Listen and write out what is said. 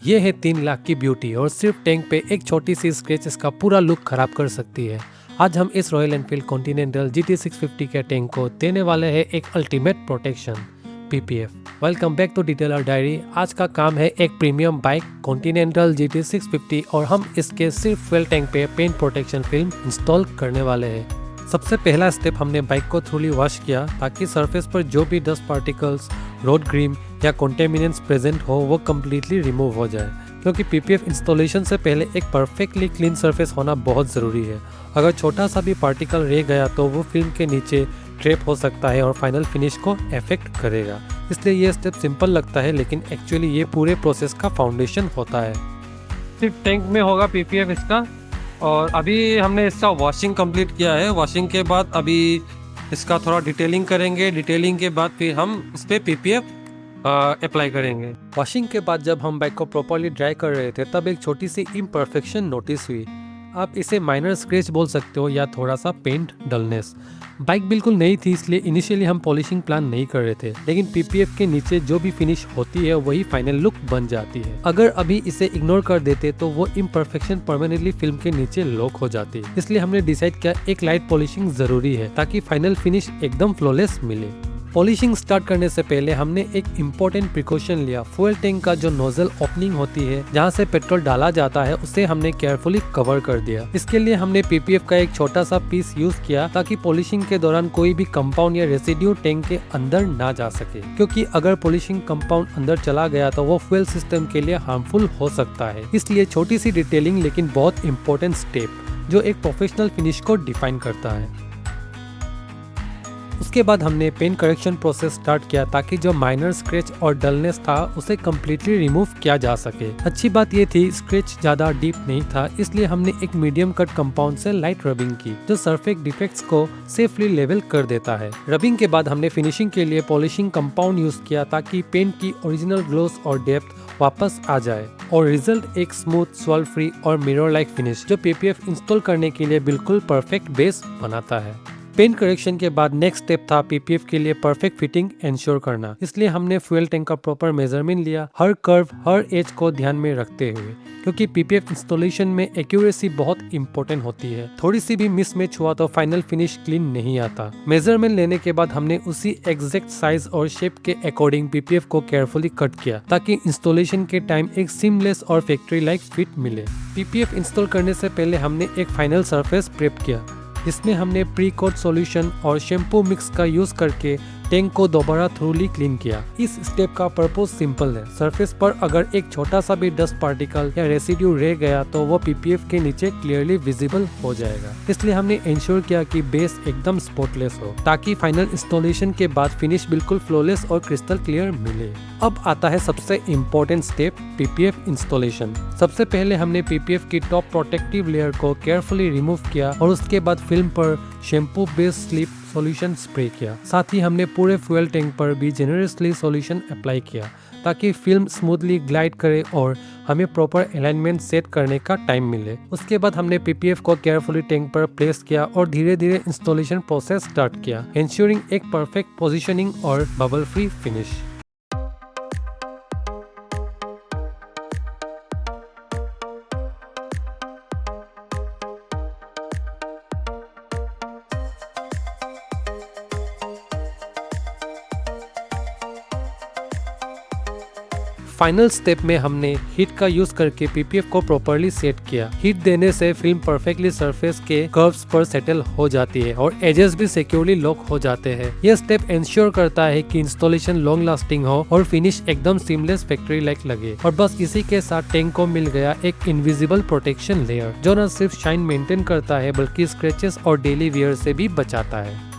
ये है 3 लाख की ब्यूटी और सिर्फ टैंक पे एक छोटी सी स्क्रैच इसका पूरा लुक खराब कर सकती है। आज हम इस रॉयल एनफील्ड कॉन्टिनेंटल GT650 के टैंक को देने वाले हैं एक ultimate protection PPF। Welcome back to Detailer Diary. आज का काम है एक प्रीमियम बाइक कॉन्टिनेंटल GT650 और हम इसके सिर्फ फ्यूल टैंक पे पेंट प्रोटेक्शन फिल्म इंस्टॉल करने वाले हैं। सबसे पहला स्टेप हमने बाइक को थोड़ी वॉश किया ताकि सरफेस पर जो भी डस्ट पार्टिकल्स, रोड ग्रीम या कॉन्टेमिनेंट्स प्रेजेंट हो वो कम्प्लीटली रिमूव हो जाए, क्योंकि PPF इंस्टॉलेशन से पहले एक परफेक्टली क्लीन सरफेस होना बहुत ज़रूरी है। अगर छोटा सा भी पार्टिकल रह गया तो वो फिल्म के नीचे ट्रैप हो सकता है और फाइनल फिनिश को अफेक्ट करेगा। इसलिए ये स्टेप सिंपल लगता है, लेकिन एक्चुअली ये पूरे प्रोसेस का फाउंडेशन होता है। सिर्फ टैंक में होगा PPF इसका, और अभी हमने इसका वॉशिंग कंप्लीट किया है। वॉशिंग के बाद अभी इसका थोड़ा डिटेलिंग करेंगे। डिटेलिंग के बाद फिर हम इस पर PPF अप्लाई करेंगे। वॉशिंग के बाद जब हम बाइक को प्रॉपर्ली ड्राई कर रहे थे तब एक छोटी सी इम्परफेक्शन नोटिस हुई। आप इसे माइनर स्क्रैच बोल सकते हो या थोड़ा सा पेंट डलनेस। बाइक बिल्कुल नई थी, इसलिए इनिशियली हम पॉलिशिंग प्लान नहीं कर रहे थे, लेकिन PPF के नीचे जो भी फिनिश होती है वही फाइनल लुक बन जाती है। अगर अभी इसे इग्नोर कर देते तो वो इम्परफेक्शन परमानेंटली फिल्म के नीचे लॉक हो जाती। इसलिए हमने डिसाइड किया एक लाइट पॉलिशिंग जरूरी है ताकि फाइनल फिनिश एकदम फ्लॉलेस मिले। पॉलिशिंग स्टार्ट करने से पहले हमने एक इम्पोर्टेंट प्रिकॉशन लिया। फ्यूल टैंक का जो नोजल ओपनिंग होती है जहाँ से पेट्रोल डाला जाता है उसे हमने केयरफुली कवर कर दिया। इसके लिए हमने PPF का एक छोटा सा पीस यूज किया ताकि पॉलिशिंग के दौरान कोई भी कंपाउंड या रेसिड्यू टैंक के अंदर ना जा सके, क्योंकि अगर पॉलिशिंग कंपाउंड अंदर चला गया तो वो फ्यूल सिस्टम के लिए हार्मफुल हो सकता है। इसलिए छोटी सी डिटेलिंग लेकिन बहुत इंपॉर्टेंट स्टेप जो एक प्रोफेशनल फिनिश को डिफाइन करता है। उसके बाद हमने पेंट करेक्शन प्रोसेस स्टार्ट किया ताकि जो माइनर स्क्रैच और डलनेस था उसे कम्प्लीटली रिमूव किया जा सके। अच्छी बात ये थी स्क्रैच ज्यादा डीप नहीं था, इसलिए हमने एक मीडियम कट कंपाउंड से लाइट रबिंग की जो सरफेस डिफेक्ट्स को सेफली लेवल कर देता है। रबिंग के बाद हमने फिनिशिंग के लिए पॉलिशिंग कंपाउंड यूज किया ताकि पेंट की ओरिजिनल ग्लोस और डेप्थ वापस आ जाए और रिजल्ट एक स्मूथ, स्वॉल फ्री और मिरर लाइक फिनिश जो PPF इंस्टॉल करने के लिए बिल्कुल परफेक्ट बेस बनाता है। पेंट करेक्शन के बाद नेक्स्ट स्टेप था PPF के लिए परफेक्ट फिटिंग इंश्योर करना। इसलिए हमने फ्यूल टैंक का प्रॉपर मेजरमेंट लिया, हर कर्व, हर एज को ध्यान में रखते हुए, क्योंकि PPF इंस्टॉलेशन में एक्यूरेसी बहुत इंपॉर्टेंट होती है। थोड़ी सी भी मिसमैच हुआ तो फाइनल फिनिश क्लीन नहीं आता। मेजरमेंट लेने के बाद हमने उसी एग्जैक्ट साइज और शेप के अकॉर्डिंग PPF को केयरफुली कट किया ताकि इंस्टॉलेशन के टाइम एक सीमलेस और फैक्ट्री लाइक फिट मिले। PPF इंस्टॉल करने से पहले हमने एक फाइनल सरफेस प्रेप किया। इसमें हमने प्री कोट सॉल्यूशन और शैम्पू मिक्स का यूज करके टैंक को दोबारा थ्रूली क्लीन किया। इस स्टेप का पर्पस सिंपल है। सरफेस पर अगर एक छोटा सा भी डस्ट पार्टिकल या रेसिड्यू रह गया तो वो PPF के नीचे क्लियरली विजिबल हो जाएगा। इसलिए हमने इंश्योर किया कि बेस एकदम स्पॉटलेस हो ताकि फाइनल इंस्टॉलेशन के बाद फिनिश बिल्कुल फ्लॉलेस और क्रिस्टल क्लियर मिले। अब आता है सबसे इम्पोर्टेंट स्टेप, PPF इंस्टॉलेशन। सबसे पहले हमने PPF की टॉप प्रोटेक्टिव लेयर को केयरफुली रिमूव किया और उसके बाद फिल्म पर shampoo based slip solution spray किया। साथ ही हमने पूरे फ्यूल टैंक पर भी जेनरसली सॉल्यूशन अप्लाई किया ताकि फिल्म स्मूथली ग्लाइड करे और हमें प्रॉपर अलाइनमेंट सेट करने का टाइम मिले। उसके बाद हमने PPF को केयरफुली टैंक पर प्लेस किया और धीरे धीरे इंस्टॉलेशन प्रोसेस स्टार्ट किया, इंश्योरिंग एक परफेक्ट पोजीशनिंग और bubble free finish. Final step में हमने हीट का यूज करके PPF को प्रॉपर्ली सेट किया। हीट देने से फिल्म परफेक्टली सरफेस के कर्व्स पर सेटल हो जाती है और एजेस भी सिक्योरली लॉक हो जाते हैं। यह स्टेप इंश्योर करता है कि इंस्टॉलेशन लॉन्ग लास्टिंग हो और फिनिश एकदम सीमलेस फैक्ट्री लाइक लगे। और बस इसी के साथ टैंक को मिल गया एक इनविजिबल प्रोटेक्शन लेयर जो न सिर्फ शाइन मेंटेन करता है बल्कि स्क्रैचेस और डेली वियर से भी बचाता है।